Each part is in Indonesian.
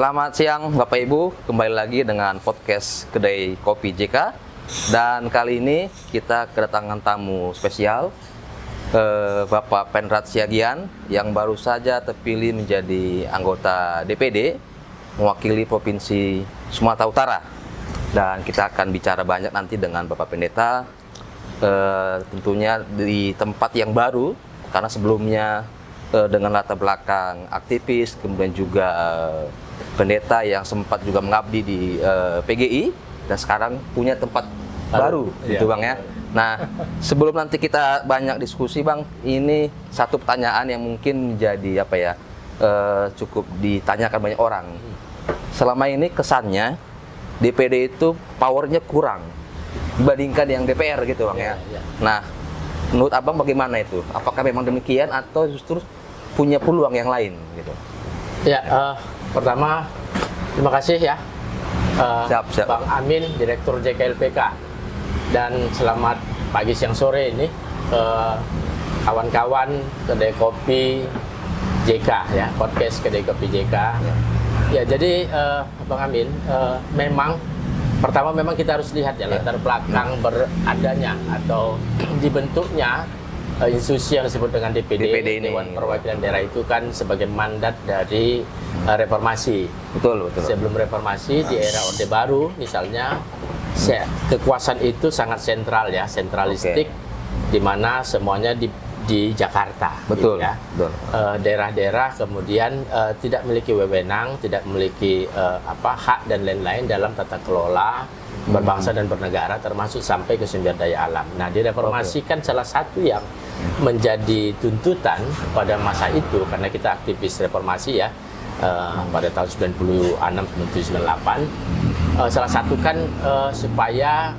Selamat siang Bapak Ibu, kembali lagi dengan podcast Kedai Kopi JK. Dan kali ini kita kedatangan tamu spesial, Bapak Penrat Siagian yang baru saja terpilih menjadi anggota DPD mewakili Provinsi Sumatera Utara. Dan kita akan bicara banyak nanti dengan Bapak Pendeta, tentunya di tempat yang baru, karena sebelumnya dengan latar belakang aktivis, kemudian juga pendeta yang sempat juga mengabdi di PGI, dan sekarang punya tempat baru, gitu Bang ya. Nah, sebelum nanti kita banyak diskusi Bang, ini satu pertanyaan yang mungkin menjadi cukup ditanyakan banyak orang. Selama ini kesannya DPD itu powernya kurang dibandingkan yang DPR gitu Bang ya. Nah, menurut Abang bagaimana itu? Apakah memang demikian atau justru punya peluang yang lain gitu? Ya, pertama terima kasih ya Siap. Bang Amin, Direktur JKLPK, dan selamat pagi siang sore ini kawan-kawan Kedai Kopi JK ya, podcast Kedai Kopi JK. Ya, jadi Bang Amin, memang pertama memang kita harus lihat ya latar belakang beradanya atau dibentuknya institusi yang disebut dengan DPD ini. Dewan Perwakilan Daerah itu kan sebagai mandat dari reformasi. Betul. Sebelum reformasi di era Orde Baru misalnya, kekuasaan itu sangat sentral ya, sentralistik, di mana semuanya di Jakarta. Betul. Gitu ya. Daerah-daerah kemudian tidak memiliki wewenang, tidak memiliki hak dan lain-lain dalam tata kelola berbangsa dan bernegara, termasuk sampai ke sumber daya alam. Nah, di reformasi kan salah satu yang menjadi tuntutan pada masa itu, karena kita aktivis reformasi ya, pada tahun 96-97-98, salah satu kan supaya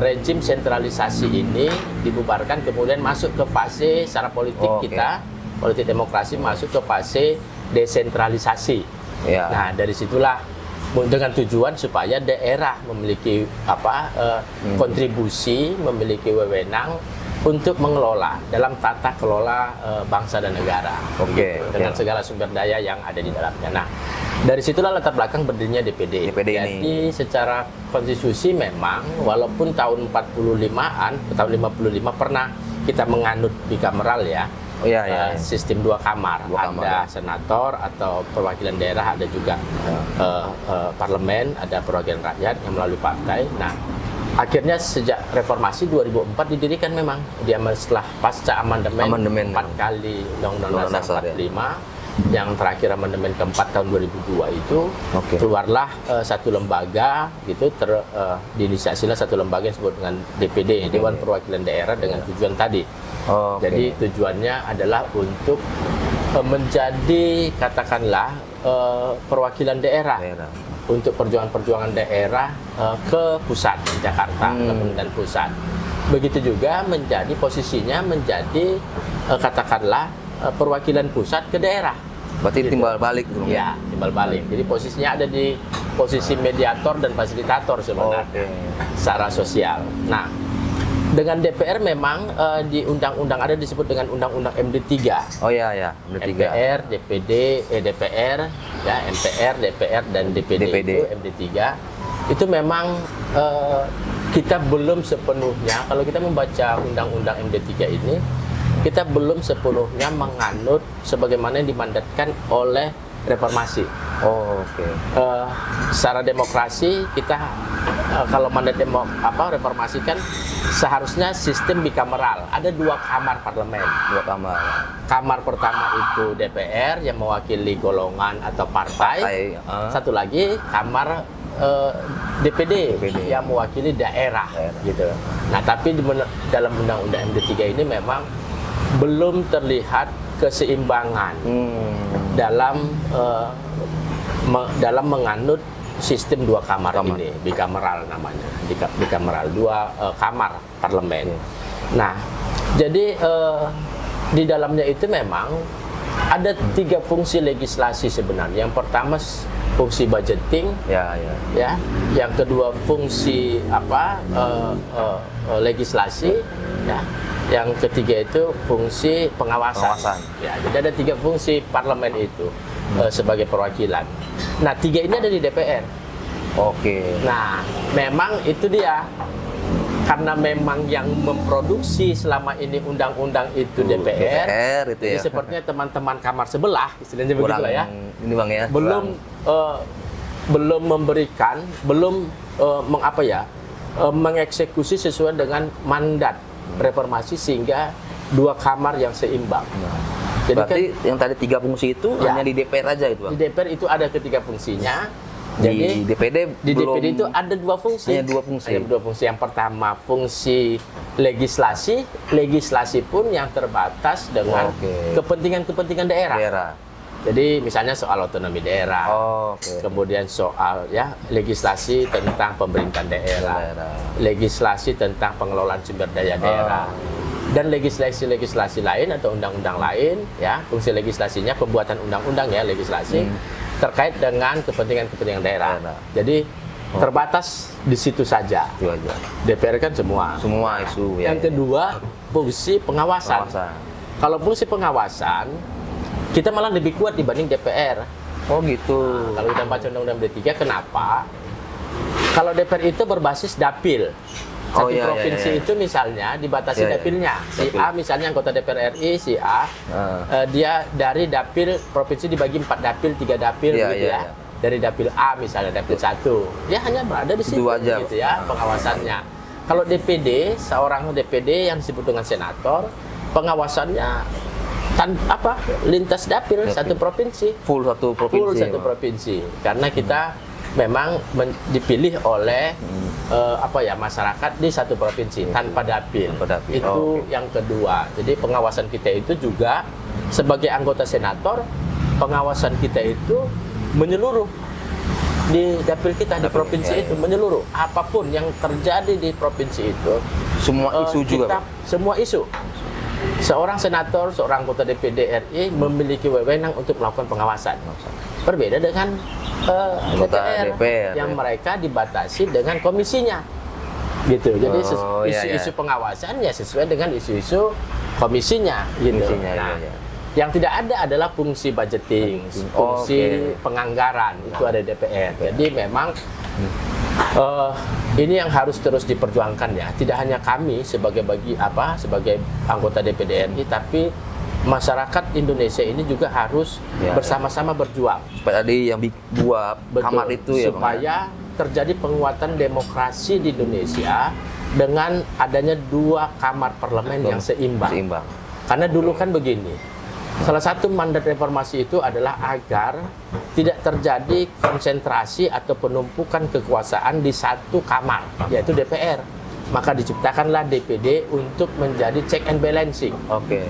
rejim sentralisasi ini dibubarkan, kemudian masuk ke fase secara politik kita, politik demokrasi masuk ke fase desentralisasi. Nah, dari situlah dengan tujuan supaya daerah memiliki kontribusi, memiliki wewenang untuk mengelola dalam tata kelola bangsa dan negara, dengan segala sumber daya yang ada di dalamnya. Nah, dari situlah latar belakang berdirinya DPD. Jadi secara konstitusi memang walaupun tahun 45-an, tahun 55 pernah kita menganut bikameral ya. Sistem dua kamar, ada senator atau perwakilan daerah, ada juga parlemen, ada perwakilan rakyat yang melalui partai. Nah, akhirnya sejak reformasi 2004 didirikan memang dia setelah pasca amandemen 4 kali Undang-Undang Dasar 45. Yang terakhir amandemen keempat tahun 2002 itu keluarlah satu lembaga gitu, diinisiasilah satu lembaga yang disebut dengan DPD, Dewan Perwakilan Daerah, dengan tujuan tadi. Jadi tujuannya adalah untuk menjadi katakanlah perwakilan daerah untuk perjuangan-perjuangan daerah ke pusat, Jakarta, ke pemerintahan pusat. Begitu juga menjadi posisinya menjadi katakanlah perwakilan pusat ke daerah. Berarti timbal balik dulu. Ya, timbal balik. Jadi posisinya ada di posisi mediator dan fasilitator sebenarnya secara sosial. Nah, dengan DPR memang di undang-undang ada disebut dengan Undang-Undang MD3. MD3. MPR, DPD, DPR, ya, MPR, DPR dan DPD. Itu MD3. Itu memang kita belum sepenuhnya, kalau kita membaca Undang-Undang MD3 ini, kita belum sepenuhnya menganut sebagaimana yang dimandatkan oleh reformasi. Secara demokrasi kita kalau mandat reformasi kan seharusnya sistem bikameral. Ada 2 kamar parlemen. 2 kamar. Kamar pertama itu DPR yang mewakili golongan atau partai. Satu lagi kamar DPD yang mewakili daerah. Gitu. Nah, tapi dalam Undang-Undang MD3 ini memang belum terlihat keseimbangan dalam menganut sistem 2 kamar ini, bikameral namanya, bikameral, 2 kamar parlemen. Nah, jadi di dalamnya itu memang ada 3 fungsi legislasi sebenarnya. Yang pertama fungsi budgeting, yang kedua fungsi legislasi, ya. Yang ketiga itu fungsi pengawasan. Ya, jadi ada 3 fungsi parlemen itu. sebagai perwakilan. Nah, 3 ini ada di DPR. Oke. Nah, memang itu dia. Karena memang yang memproduksi selama ini undang-undang itu DPR itu ya. Jadi sepertinya teman-teman kamar sebelah, istilahnya begitu lah ya. Ini Bang ya. Belum memberikan, mengeksekusi sesuai dengan mandat reformasi sehingga 2 kamar yang seimbang. Jadi berarti yang tadi 3 fungsi itu ya, hanya di DPR aja itu, Bang? Di DPR itu ada ketiga fungsinya. Jadi Di DPD itu ada 2 fungsi. Hanya 2 fungsi. Hanya 2 fungsi. Yang pertama fungsi legislasi pun yang terbatas dengan kepentingan-kepentingan daerah. Jadi misalnya soal otonomi daerah, kemudian soal legislasi tentang pemerintahan daerah, legislasi tentang pengelolaan sumber daya daerah, dan legislasi lain atau undang-undang lain, ya fungsi legislasinya pembuatan undang-undang ya legislasi terkait dengan kepentingan daerah. Jadi terbatas di situ saja. Itu aja. DPR kan semua isu. Yang kedua fungsi pengawasan. Kalau fungsi pengawasan kita malah lebih kuat dibanding DPR. Oh gitu. Kalau kita baca Undang-Undang MD3, kenapa? Kalau DPR itu berbasis dapil. Satu provinsi itu misalnya dibatasi dapilnya. Si A misalnya anggota DPR RI, si A, dia dari dapil provinsi dibagi 4 dapil, 3 dapil gitu ya. Dari dapil A misalnya, dapil 1. Dia hanya berada di situ gitu ya pengawasannya. Kalau DPD, seorang DPD yang disebut dengan senator, pengawasannya lintas dapil satu provinsi. Full satu provinsi. Karena kita memang dipilih oleh masyarakat di satu provinsi tanpa dapil. Itu yang kedua. Jadi pengawasan kita itu juga sebagai anggota senator, pengawasan kita itu menyeluruh di dapil kita, di provinsi itu menyeluruh. Apapun yang terjadi di provinsi itu, semua isu juga. Semua isu. Seorang senator, seorang anggota DPD RI memiliki wewenang untuk melakukan pengawasan. Berbeda dengan DPR yang mereka dibatasi dengan komisinya, gitu. Jadi isu-isu pengawasan ya sesuai dengan isu-isu komisinya, gitu. Yang tidak ada adalah fungsi budgeting, fungsi penganggaran itu ada DPR. Jadi memang ini yang harus terus diperjuangkan ya. Tidak hanya kami sebagai anggota DPD RI, tapi masyarakat Indonesia ini juga harus bersama-sama berjuang. Tadi yang buat kamar itu ya, supaya terjadi penguatan demokrasi di Indonesia dengan adanya 2 kamar parlemen yang seimbang. Karena dulu kan begini, salah satu mandat reformasi itu adalah agar tidak terjadi konsentrasi atau penumpukan kekuasaan di satu kamar, yaitu DPR. Maka diciptakanlah DPD untuk menjadi check and balancing.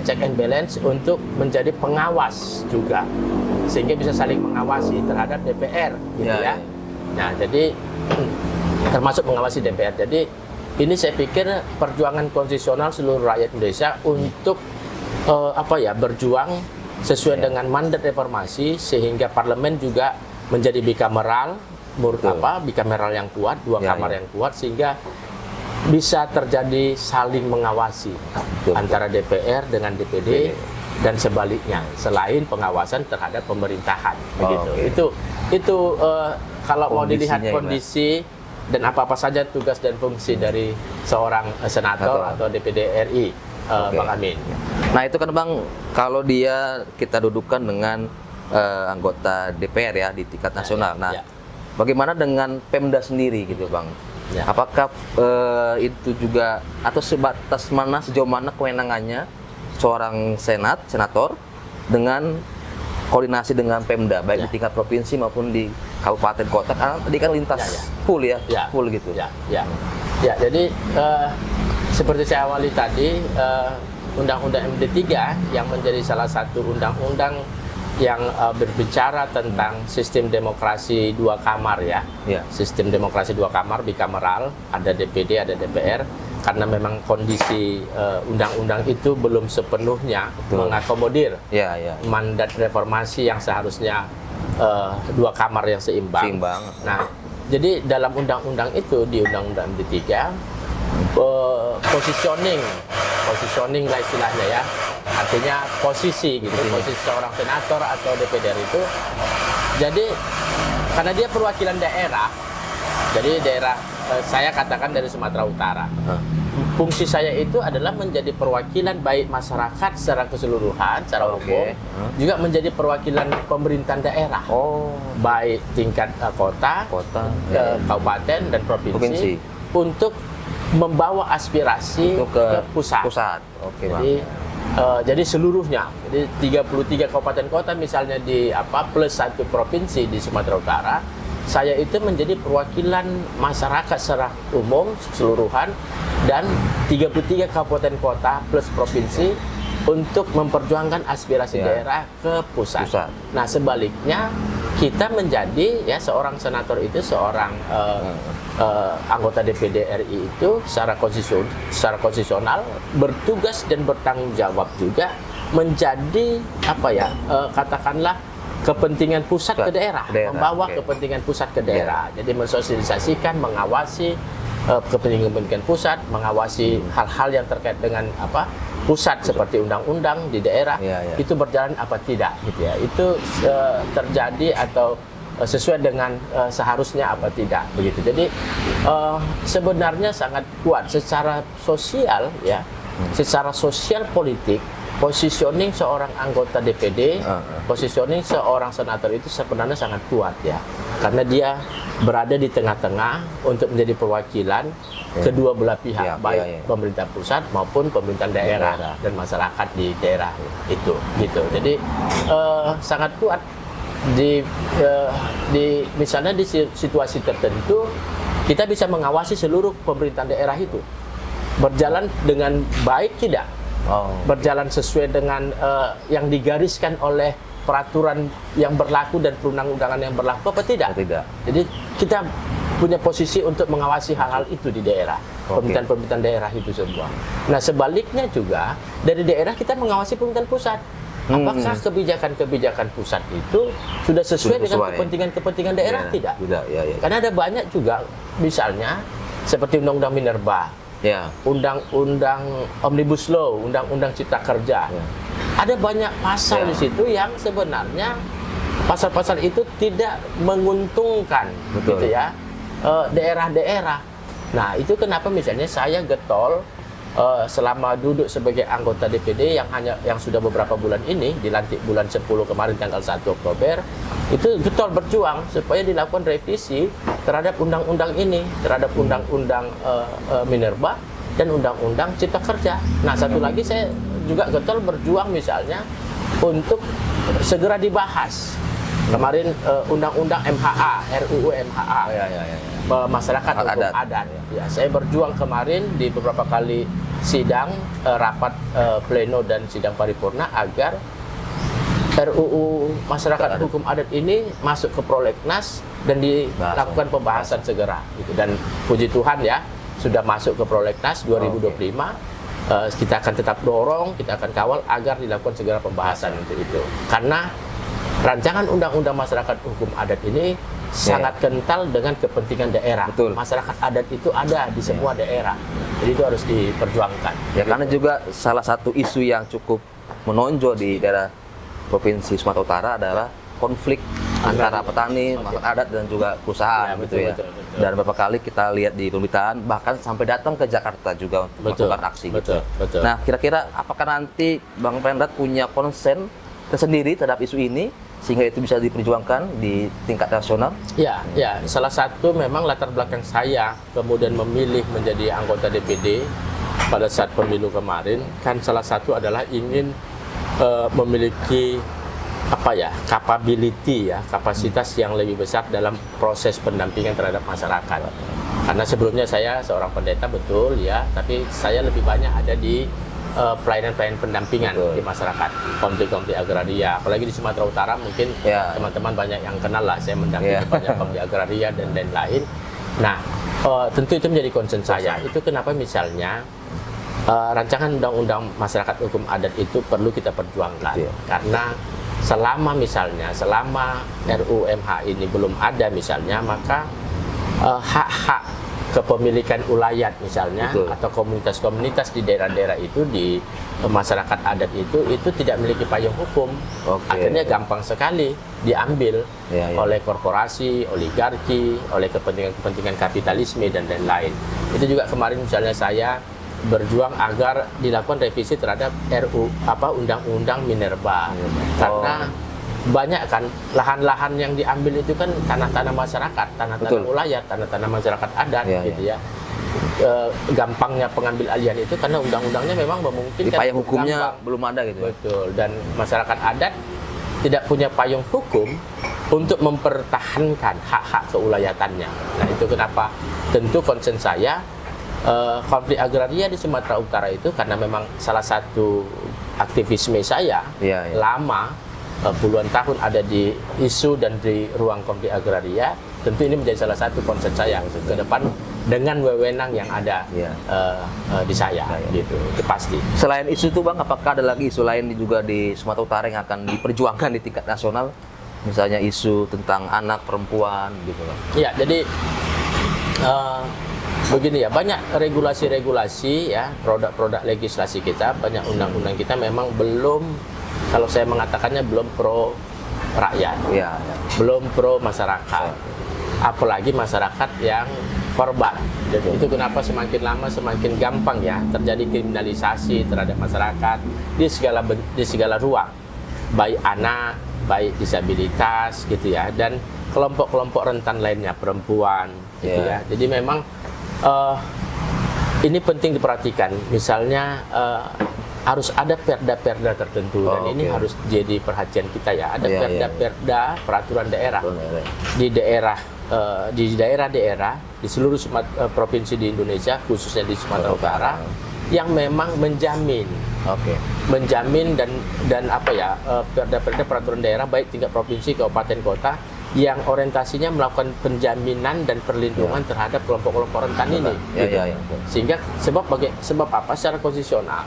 Check and balance untuk menjadi pengawas juga. Sehingga bisa saling mengawasi terhadap DPR gitu ya. Nah, jadi termasuk mengawasi DPR. Jadi ini saya pikir perjuangan konstitusional seluruh rakyat Indonesia untuk berjuang sesuai dengan mandat reformasi sehingga parlemen juga menjadi bikameral, bikameral yang kuat, 2 kamar yang kuat sehingga bisa terjadi saling mengawasi antara DPR dengan DPD dan sebaliknya selain pengawasan terhadap pemerintahan begitu. Itu kalau mau dilihat kondisi dan apa saja tugas dan fungsi dari seorang senator atau DPD RI, Bang Amin. Nah itu kan Bang, kalau kita dudukkan dengan anggota DPR ya di tingkat nasional. Nah, bagaimana dengan Pemda sendiri gitu Bang? Apakah itu juga atau sejauh mana kewenangannya seorang senator dengan koordinasi dengan Pemda baik di tingkat provinsi maupun di kabupaten kota, karena tadi kan lintas full gitu. Jadi seperti saya awali tadi, Undang-Undang MD3 yang menjadi salah satu undang-undang yang berbicara tentang sistem demokrasi 2 kamar ya. Sistem demokrasi 2 kamar, bikameral, ada DPD, ada DPR, karena memang kondisi undang-undang itu belum sepenuhnya mengakomodir mandat reformasi yang seharusnya 2 kamar yang seimbang. Nah, jadi dalam undang-undang itu, di Undang-Undang MD3, positioning lah istilahnya ya, artinya posisi gitu, posisi seorang senator atau DPD itu. Jadi karena dia perwakilan daerah, jadi daerah saya katakan dari Sumatera Utara. Fungsi saya itu adalah menjadi perwakilan baik masyarakat secara keseluruhan, secara umum, juga menjadi perwakilan pemerintahan daerah, baik tingkat kota, kabupaten dan provinsi, untuk membawa aspirasi ke pusat. Jadi seluruhnya, jadi 33 kabupaten kota misalnya plus 1 provinsi di Sumatera Utara. Saya itu menjadi perwakilan masyarakat secara umum keseluruhan dan 33 kabupaten kota plus provinsi untuk memperjuangkan aspirasi daerah ke pusat. Nah, sebaliknya kita menjadi seorang senator itu seorang anggota DPD RI itu secara konstitusional bertugas dan bertanggung jawab juga menjadi katakanlah kepentingan pusat ke daerah, membawa kepentingan pusat ke daerah. Jadi mensosialisasikan, mengawasi kepentingan pusat, mengawasi hal-hal yang terkait dengan pusat seperti undang-undang di daerah itu berjalan apa tidak gitu ya. Itu terjadi atau sesuai dengan seharusnya apa tidak begitu. Jadi sebenarnya sangat kuat secara sosial secara sosial politik. Positioning seorang anggota DPD, positioning seorang senator itu sebenarnya sangat kuat karena dia berada di tengah-tengah untuk menjadi perwakilan kedua belah pihak, baik pemerintah pusat maupun pemerintahan daerah dan masyarakat di daerah itu, gitu. Jadi sangat kuat di misalnya di situasi tertentu kita bisa mengawasi seluruh pemerintahan daerah itu berjalan dengan baik tidak. Berjalan sesuai dengan yang digariskan oleh peraturan yang berlaku dan perundang-undangan yang berlaku apa tidak? Jadi kita punya posisi untuk mengawasi hal-hal itu di daerah, pemerintahan daerah itu semua. Nah, sebaliknya juga dari daerah kita mengawasi pemerintahan pusat. Apakah kebijakan-kebijakan pusat itu sudah sesuai dengan kepentingan daerah tidak? Karena ada banyak juga misalnya seperti Undang-Undang Minerba. Undang-undang Omnibus Law, Undang-undang Cipta Kerja. Ada banyak pasal di situ yang sebenarnya pasal-pasal itu tidak menguntungkan gitu ya daerah-daerah. Nah, itu kenapa misalnya saya getol selama duduk sebagai anggota DPD yang sudah beberapa bulan ini, dilantik bulan 10 kemarin tanggal 1 Oktober, itu getol berjuang supaya dilakukan revisi terhadap undang-undang ini, terhadap undang-undang Minerba dan undang-undang Cipta Kerja. Nah, satu lagi saya juga getol berjuang misalnya untuk segera dibahas. Kemarin undang-undang MHA, RUU MHA, masyarakat hukum adat. Saya berjuang kemarin di beberapa kali sidang, rapat pleno dan sidang paripurna agar RUU masyarakat hukum adat ini masuk ke prolegnas dan dilakukan pembahasan segera. Gitu. Dan puji Tuhan sudah masuk ke prolegnas 2025. Kita akan tetap dorong, kita akan kawal agar dilakukan segera pembahasan untuk itu. Karena rancangan undang-undang masyarakat hukum adat ini sangat kental dengan kepentingan daerah. Masyarakat adat itu ada di semua daerah. Jadi itu harus diperjuangkan. Karena juga salah satu isu yang cukup menonjol di daerah Provinsi Sumatera Utara adalah konflik antara petani, masyarakat adat dan juga perusahaan betul. Dan beberapa kali kita lihat di pemberitaan bahkan sampai datang ke Jakarta juga untuk melakukan aksi gitu. Nah, kira-kira apakah nanti Bang Pendrat punya konsen tersendiri terhadap isu ini sehingga itu bisa diperjuangkan di tingkat nasional? Ya, salah satu memang latar belakang saya kemudian memilih menjadi anggota DPD pada saat pemilu kemarin kan salah satu adalah ingin memiliki kapasitas yang lebih besar dalam proses pendampingan terhadap masyarakat. Karena sebelumnya saya seorang pendeta betul tapi saya lebih banyak ada di pelayanan-pelayanan pendampingan di masyarakat, konflik-konflik agraria. Apalagi di Sumatera Utara mungkin teman-teman banyak yang kenal lah, saya mendampingi banyak konflik agraria dan lain-lain. Nah, tentu itu menjadi concern saya. Itu kenapa misalnya rancangan undang-undang masyarakat hukum adat itu perlu kita perjuangkan. Karena selama RUU MH ini belum ada misalnya, maka hak-hak kepemilikan ulayat misalnya, Betul. atau komunitas-komunitas di daerah-daerah itu, di masyarakat adat itu tidak memiliki payung hukum. Oke. Akhirnya gampang sekali diambil Ya, ya. oleh korporasi, oligarki, oleh kepentingan-kepentingan kapitalisme dan lain-lain. Itu juga kemarin misalnya saya berjuang agar dilakukan revisi terhadap Undang-Undang Minerba. Karena banyak kan lahan-lahan yang diambil itu kan tanah-tanah masyarakat, tanah-tanah Betul. ulayat, tanah-tanah masyarakat adat Ya, gitu ya. Gampangnya pengambil alihan itu karena undang-undangnya memang Di memungkinkan payung untuk hukumnya gampang. belum ada gitu. Ya? Betul, dan masyarakat adat tidak punya payung hukum untuk mempertahankan hak-hak keulayatannya. Nah, itu kenapa tentu concern saya konflik agraria di Sumatera Utara itu karena memang salah satu aktivisme saya Iya, iya. lama, puluhan tahun ada di isu dan di ruang konflik agraria. Tentu ini menjadi salah satu concern saya ke depan dengan wewenang yang ada Iya. di saya, Iya. gitu, itu pasti. Selain isu itu Bang, apakah ada lagi isu lain juga di Sumatera Utara yang akan diperjuangkan di tingkat nasional? Misalnya isu tentang anak perempuan gitu Bang. Ya, jadi begini ya, banyak regulasi-regulasi ya, produk-produk legislasi kita, banyak undang-undang kita memang belum, kalau saya mengatakannya belum pro rakyat, Iya, iya. belum pro masyarakat, apalagi masyarakat yang korban. Jadi itu kenapa semakin lama semakin gampang ya terjadi kriminalisasi terhadap masyarakat di segala ruang, baik anak, baik disabilitas gitu ya, dan kelompok-kelompok rentan lainnya, perempuan gitu ya. Jadi memang ini penting diperhatikan. Misalnya harus ada perda-perda tertentu, dan ini harus jadi perhatian kita ya. Ada perda-perda peraturan daerah di daerah-daerah di seluruh provinsi di Indonesia, khususnya di Sumatera Utara, yang memang menjamin dan apa ya, perda-perda peraturan daerah baik tingkat provinsi, kabupaten, kota, yang orientasinya melakukan penjaminan dan perlindungan terhadap kelompok-kelompok rentan ini. Sehingga sebab apa? Secara konstitusional,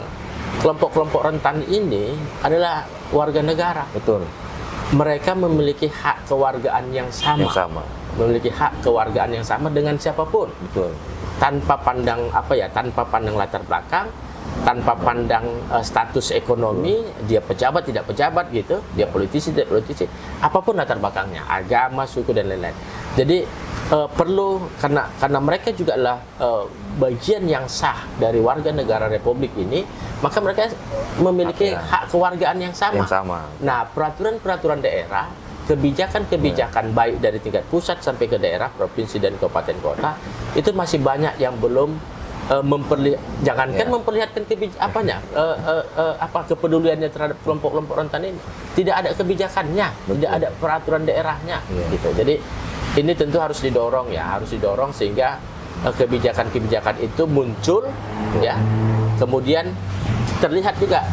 kelompok-kelompok rentan ini adalah warga negara. Betul. Mereka memiliki hak kewargaan yang sama. Memiliki hak kewargaan yang sama dengan siapapun. Betul. Tanpa pandang tanpa pandang latar belakang, tanpa pandang status ekonomi, dia pejabat tidak pejabat gitu, dia politisi tidak politisi, apapun latar belakangnya, agama, suku dan lain-lain. Jadi perlu, karena mereka juga adalah bagian yang sah dari warga negara Republik ini, maka mereka memiliki hak kewargaan yang sama. Nah, peraturan-peraturan daerah, kebijakan-kebijakan baik dari tingkat pusat sampai ke daerah, provinsi dan kabupaten kota, itu masih banyak yang belum memperlihatkan kepeduliannya terhadap kelompok-kelompok rentan ini. Tidak ada kebijakannya, tidak ada peraturan daerahnya, gitu. Jadi ini tentu harus didorong sehingga kebijakan-kebijakan itu muncul, ya. Kemudian terlihat juga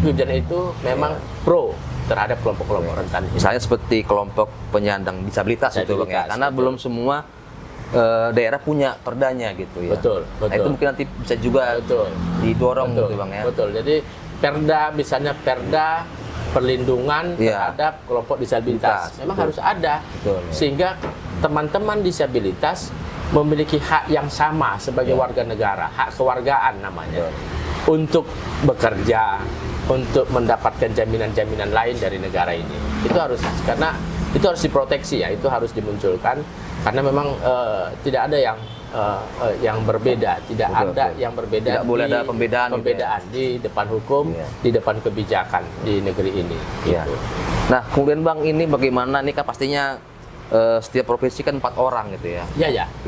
kebijakan itu memang pro terhadap kelompok-kelompok rentan. Misalnya seperti kelompok penyandang disabilitas itu Bang ya, karena belum semua daerah punya perdanya gitu ya. Betul. Nah, itu mungkin nanti bisa juga didorong gitu Bang ya. Betul. Jadi perda, misalnya perda perlindungan terhadap kelompok disabilitas memang harus ada. Sehingga teman-teman disabilitas memiliki hak yang sama sebagai warga negara, hak kewargaan namanya. Untuk bekerja, untuk mendapatkan jaminan-jaminan lain dari negara ini. Itu harus, karena itu harus diproteksi ya, itu harus dimunculkan, karena memang tidak ada yang berbeda, tidak boleh ada pembedaan di depan hukum, di depan kebijakan di negeri ini. Gitu. Nah, kemudian Bang, ini bagaimana, ini kan pastinya setiap provinsi kan 4 orang gitu ya.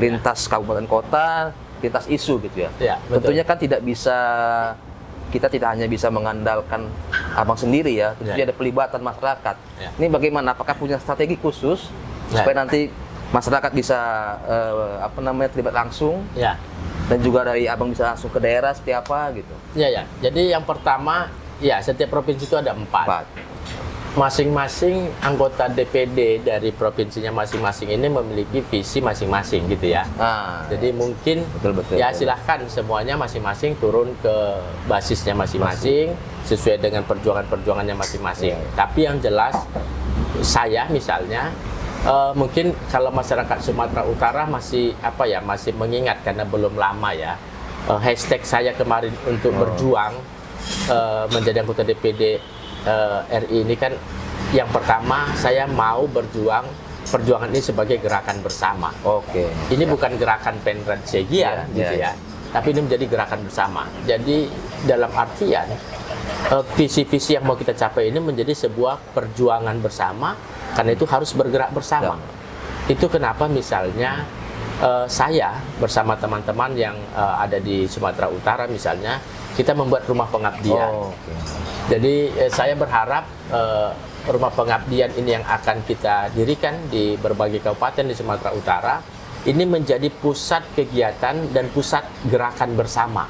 Lintas kabupaten kota, lintas isu gitu ya. Tentunya kan kita tidak hanya bisa mengandalkan Abang sendiri ya, tentunya ada pelibatan masyarakat. Ini bagaimana? Apakah punya strategi khusus supaya nanti masyarakat bisa terlibat langsung? Dan juga dari Abang bisa langsung ke daerah seperti apa gitu? Jadi yang pertama, setiap provinsi itu ada 4. Masing-masing anggota DPD dari provinsinya masing-masing ini memiliki visi masing-masing gitu ya. Jadi mungkin silahkan semuanya masing-masing turun ke basisnya masing-masing sesuai dengan perjuangan-perjuangannya masing-masing. Tapi yang jelas, saya misalnya Mungkin kalau masyarakat Sumatera Utara masih masih mengingat karena belum lama ya. Hashtag saya kemarin untuk berjuang menjadi anggota DPD RI ini kan, yang pertama saya mau perjuangan ini sebagai gerakan bersama. Oke. Ini bukan gerakan Penrat Siagian gitu ya, tapi ini menjadi gerakan bersama. Jadi dalam artian visi-visi yang mau kita capai ini menjadi sebuah perjuangan bersama, karena itu harus bergerak bersama. Itu kenapa misalnya saya bersama teman-teman yang ada di Sumatera Utara misalnya, kita membuat rumah pengabdian. Jadi saya berharap rumah pengabdian ini yang akan kita dirikan di berbagai kabupaten di Sumatera Utara ini menjadi pusat kegiatan dan pusat gerakan bersama.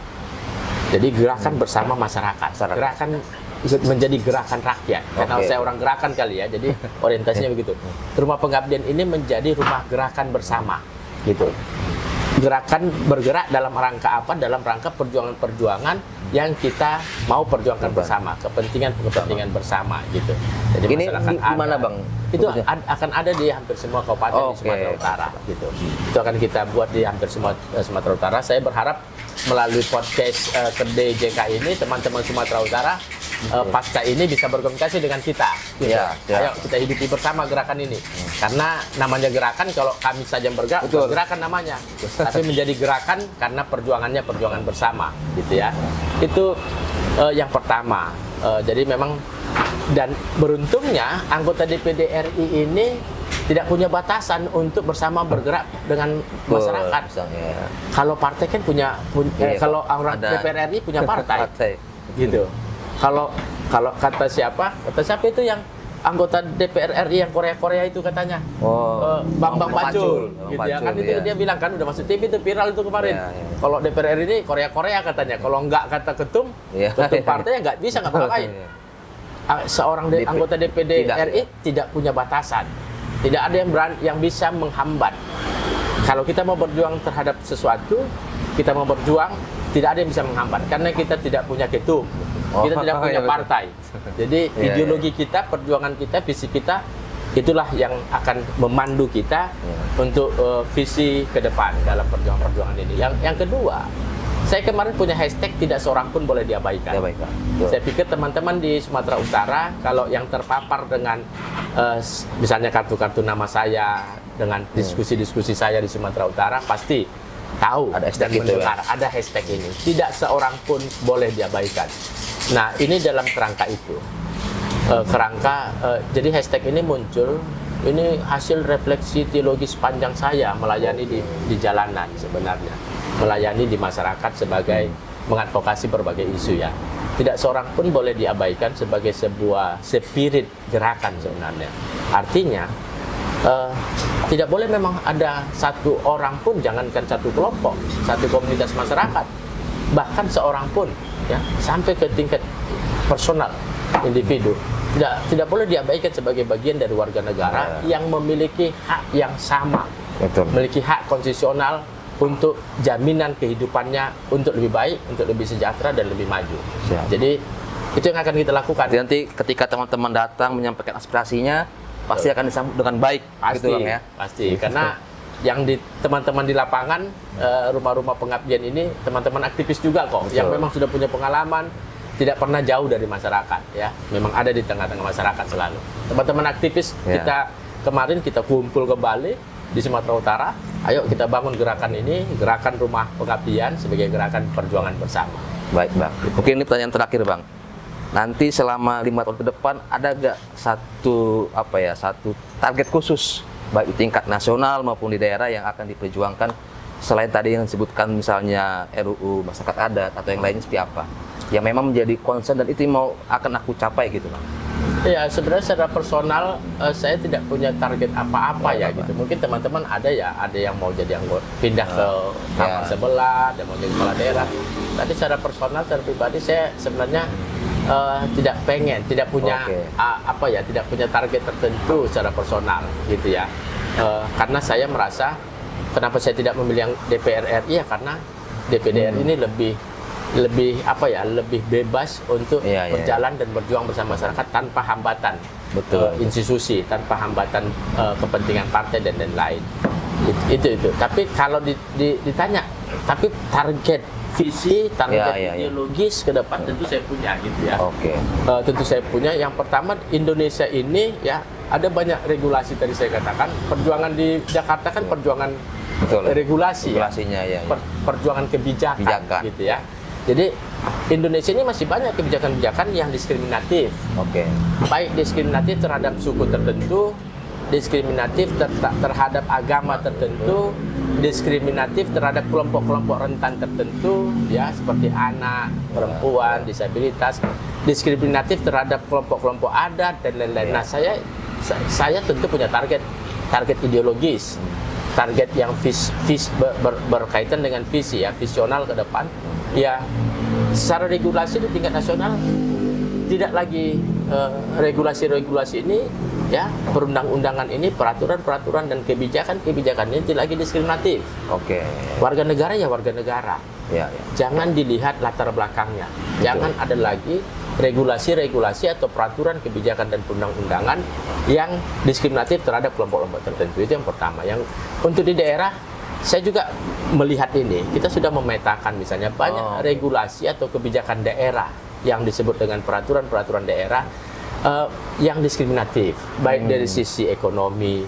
Jadi gerakan bersama masyarakat. Gerakan menjadi gerakan rakyat. Karena saya orang gerakan kali ya, jadi orientasinya begitu. Rumah pengabdian ini menjadi rumah gerakan bersama, gitu. Gerakan bergerak dalam rangka apa? Dalam rangka perjuangan-perjuangan yang kita mau perjuangkan bersama, kepentingan bersama, gitu. Jadi ini di mana Bang? Itu akan ada di hampir semua kabupaten di Sumatera Utara, gitu. Itu akan kita buat di hampir semua Sumatera Utara. Saya berharap melalui podcast Kedai JK ini, teman-teman Sumatera Utara pasca ini bisa berkomunikasi dengan kita. Gitu. Ayo kita hidupi bersama gerakan ini. Karena namanya gerakan, kalau kami saja bergerak, gerakan namanya. Tapi menjadi gerakan karena perjuangannya perjuangan bersama, gitu ya. Itu yang pertama. Jadi memang, dan beruntungnya anggota DPD RI ini tidak punya batasan untuk bersama bergerak dengan masyarakat. Kalau partai kan punya kalau orang DPR RI punya partai. Gitu. Kalau kata siapa itu yang anggota DPR RI yang Korea itu katanya, Bang Pacul, gitu ya kan, itu dia bilang kan, udah masuk TV itu viral itu kemarin. Kalau DPR RI ini Korea katanya, kalau enggak kata ketum partainya nggak bisa ngapa-ngapain. Seorang anggota DPD RI tidak punya batasan, tidak ada yang bisa menghambat. Kalau kita mau berjuang terhadap sesuatu, kita mau berjuang, tidak ada yang bisa menghambat karena kita tidak punya ketum. Kita tidak punya partai. Jadi ideologi kita, perjuangan kita, visi kita, itulah yang akan memandu kita untuk visi ke depan dalam perjuangan ini. Yang kedua, saya kemarin punya hashtag tidak seorang pun boleh diabaikan. Saya pikir teman-teman di Sumatera Utara, kalau yang terpapar dengan misalnya kartu-kartu nama saya, dengan diskusi-diskusi saya di Sumatera Utara, pasti tahu ada hashtag itu, ada hashtag ini. Tidak seorang pun boleh diabaikan. Nah, ini dalam kerangka itu. Jadi hashtag ini muncul, ini hasil refleksi teologis panjang saya melayani di jalanan sebenarnya. Melayani di masyarakat sebagai mengadvokasi berbagai isu ya. Tidak seorang pun boleh diabaikan sebagai sebuah spirit gerakan sebenarnya. Artinya, tidak boleh memang ada satu orang pun, jangankan satu kelompok, satu komunitas masyarakat, bahkan seorang pun ya, sampai ke tingkat personal individu, tidak boleh diabaikan sebagai bagian dari warga negara yang memiliki hak yang sama. Memiliki hak konstitusional untuk jaminan kehidupannya untuk lebih baik, untuk lebih sejahtera dan lebih maju. Jadi itu yang akan kita lakukan. Nanti ketika teman-teman datang menyampaikan aspirasinya, pasti akan disambut dengan baik. Pasti, gitu, Bang, ya? Pasti. Karena yang teman-teman di lapangan, rumah-rumah pengabdian ini, teman-teman aktivis juga kok, yang memang sudah punya pengalaman, tidak pernah jauh dari masyarakat, ya. Memang ada di tengah-tengah masyarakat selalu. Teman-teman aktivis kita kemarin kita kumpul kembali di Sumatera Utara. Ayo kita bangun gerakan ini, gerakan rumah pengabdian sebagai gerakan perjuangan bersama. Baik, Bang. Mungkin ini pertanyaan terakhir, Bang. Nanti selama 5 tahun ke depan ada nggak satu target khusus baik di tingkat nasional maupun di daerah yang akan diperjuangkan selain tadi yang disebutkan misalnya RUU masyarakat adat atau yang lainnya seperti apa? Yang memang menjadi concern dan itu akan aku capai gitu, Bang. Ya, sebenarnya secara personal saya tidak punya target apa-apa ya gitu. Mungkin teman-teman ada yang mau jadi anggota, pindah ke kamar sebelah, ada mau jadi kepala daerah. Tapi secara personal, secara pribadi saya sebenarnya tidak punya tidak punya target tertentu secara personal gitu ya. Karena saya merasa kenapa saya tidak memilih yang DPR RI ya karena DPD RI ini lebih bebas untuk berjalan dan berjuang bersama masyarakat tanpa hambatan institusi, tanpa hambatan kepentingan partai dan lain-lain. Itu. Tapi kalau ditanya, tapi target visi, target ideologis ke depan tentu saya punya gitu ya. Oke. Tentu saya punya. Yang pertama, Indonesia ini ya ada banyak regulasi tadi saya katakan. Perjuangan di Jakarta kan perjuangan regulasi. Regulasinya ya. Perjuangan kebijakan gitu ya. Jadi Indonesia ini masih banyak kebijakan-kebijakan yang diskriminatif. Oke. Baik diskriminatif terhadap suku tertentu, diskriminatif terhadap agama tertentu, diskriminatif terhadap kelompok-kelompok rentan tertentu, ya seperti anak, perempuan, disabilitas, diskriminatif terhadap kelompok-kelompok adat dan lain-lain. Nah, saya tentu punya target ideologis, target yang berkaitan dengan visi ya, visional ke depan. Ya, secara regulasi di tingkat nasional tidak lagi regulasi-regulasi ini ya, perundang-undangan ini, peraturan-peraturan dan kebijakan-kebijakan ini tidak lagi diskriminatif. Oke. Warga negara ya warga negara. Ya. Jangan dilihat latar belakangnya. Betul. Jangan ada lagi regulasi-regulasi atau peraturan kebijakan dan perundang-undangan yang diskriminatif terhadap kelompok-kelompok tertentu. Itu yang pertama. Yang untuk di daerah, saya juga melihat ini. Kita sudah memetakan misalnya banyak regulasi atau kebijakan daerah yang disebut dengan peraturan-peraturan daerah yang diskriminatif, baik dari sisi ekonomi,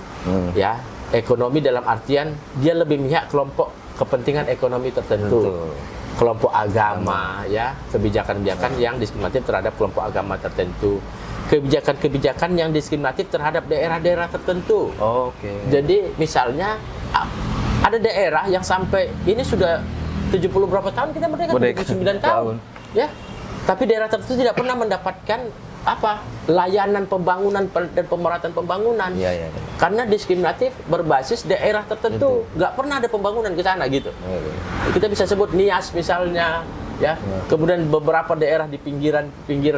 ya ekonomi dalam artian dia lebih memihak kelompok kepentingan ekonomi tertentu, kelompok agama, ya kebijakan-kebijakan yang diskriminatif terhadap kelompok agama tertentu, kebijakan-kebijakan yang diskriminatif terhadap daerah-daerah tertentu. Oke. Jadi misalnya ada daerah yang sampai ini sudah 70 berapa tahun kita merdeka, 79 tahun, ya, tapi daerah tertentu tidak pernah mendapatkan layanan pembangunan dan pemerataan pembangunan, karena diskriminatif berbasis daerah tertentu, nggak pernah ada pembangunan ke sana gitu. Kita bisa sebut Nias misalnya, ya, kemudian beberapa daerah di pinggiran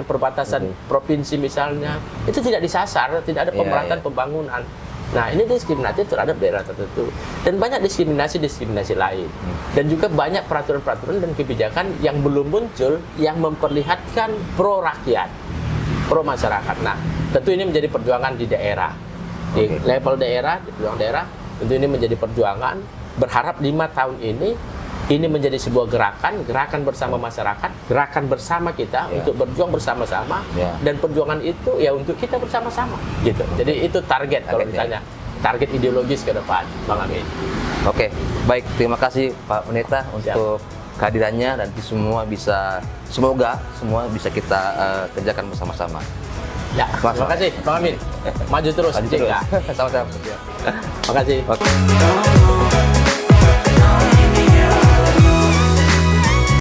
perbatasan provinsi misalnya, itu tidak disasar, tidak ada pemerataan pembangunan. Nah, ini diskriminatif terhadap daerah tertentu, dan banyak diskriminasi lain, dan juga banyak peraturan-peraturan dan kebijakan yang belum muncul yang memperlihatkan pro rakyat, pro masyarakat. Nah, tentu ini menjadi perjuangan di daerah, di level daerah, di perjuangan daerah. Tentu ini menjadi perjuangan. Berharap 5 tahun ini menjadi sebuah gerakan bersama masyarakat, gerakan bersama kita untuk berjuang bersama-sama, dan perjuangan itu ya untuk kita bersama-sama, gitu. Jadi itu target kalau ditanya, target ideologis ke depan, Bang Amin. Oke, baik, terima kasih Pak Pendeta untuk kehadirannya, dan semoga semua bisa kita kerjakan bersama-sama. Ya, terima kasih Bang Amin. Maju terus. Sama-sama. Terima kasih. Oke.